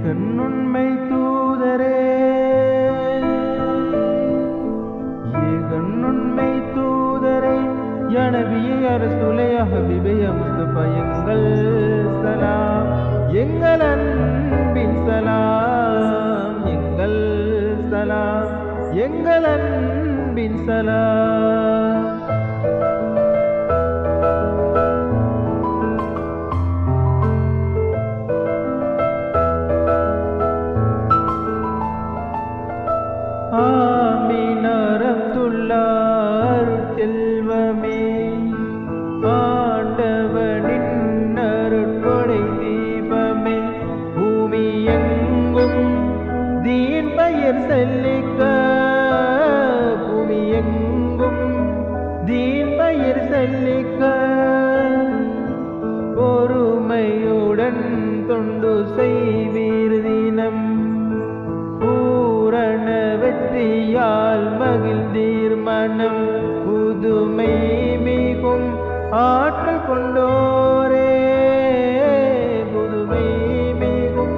கண்ணுண்மை தூதரே கண்ணுண்மை தூதரை யா நபியே யா ரசூலே யா ஹபீபே யா முஸ்தபா எங்கள் சலாம் எங்கள் அன்பின் சலாம் எங்கள் சலாம் எங்கள் அன்பின் சலாம் செல்வமே ஆண்டவனின் அருட்கொடை தீபமே பூமி எங்கும் தீன் பெயர் செல்லிக்க பூமி எங்கும் தீன் பெயர் செல்லிக்க பொறுமையுடன் தொண்டு செய்வீர் தினம் பூரண வெற்றியால் மகிழ்ந்தீர் மனம் புதுமை மிகும் ஆற்றல் கொண்டோரே புதுமை மிகும்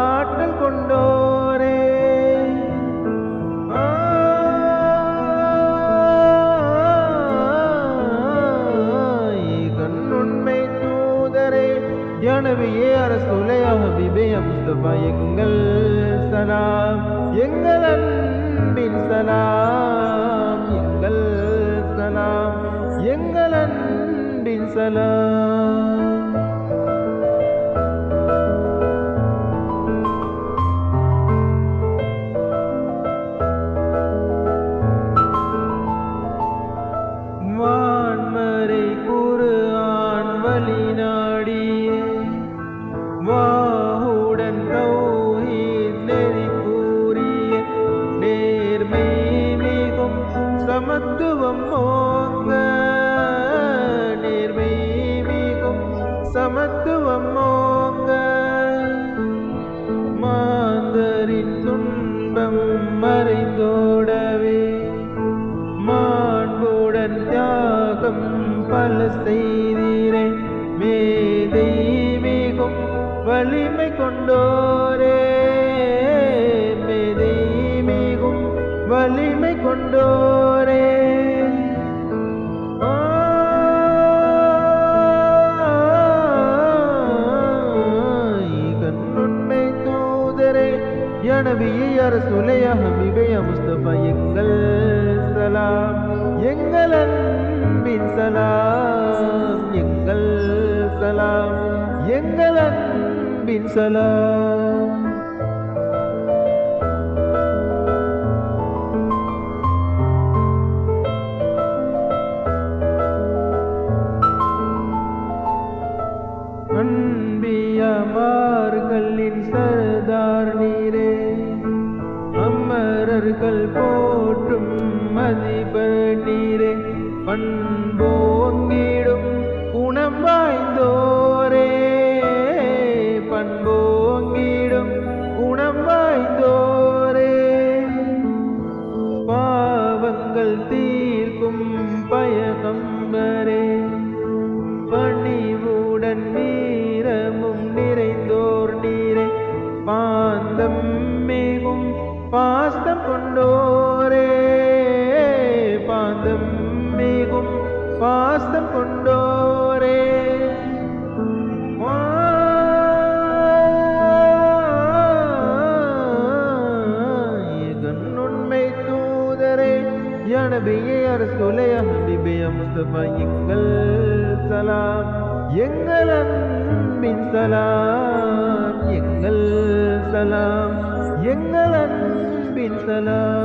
ஆற்றல் கொண்டோரே கண்ணுண்மை தூதரே யா நபியே யா ரசூலே யா ஹபீபே யா முஸ்தபா எங்கள் சலாம் எங்கள் அன்பின் சலாம் எங்கள் சலாம் எங்கள் அன்பின் சலாம் வான்மறை குர்ஆன் வழி நாடியே வாஹுடன் தௌஹீத் நெறி கூறிய நேர்மை மிகும் சமத்துவம் ஓங்க நேர்மை மிகும் சமத்துவம் ஓங்க மாந்தரின் துன்பம் மறைந்தோடவே மாண்புடன் தியாகம் பல செய்தீரே மேதை மிகும் வலிமை கொண்டோரே மேதை மிகும் வலிமை கொண்டோரே கண்ணுண்மை தூதரே யா நபியே யா ரசூலே யா ஹபீபே யா முஸ்தபா எங்கள் சலாம் எங்கள் அன்பின் சலாம் எங்கள் சலாம் எங்கள் அன்பின் சலாம் அன்பியமார்களின் சர்தார் நீரே அமரர்கள் போற்றும் மதிபர் நீரே பண்போங்கிடும் குணம் வாய்ந்தோரே பண்போங்கிடும் குணம் வாய்ந்தோரே பாவங்கள் தீர்க்கும் பயகம்பரே பணிவுடன் வீரமும் நிறைந்தோர் நீரே பாந்தம் மிகும் பாஸ்தம் கொண்டோரே பாந்தம் மிகும் பாஸ்தம் கொண்டோரே கண்ணுண்மை தூதரே யா நபியே யா ரசூலே யா ஹபீபே யா முஸ்தபா எங்கள் சலாம் எங்கள் அன்பின் சலாம் எங்கள் சலாம் எங்கள் அன்பின் சலாம்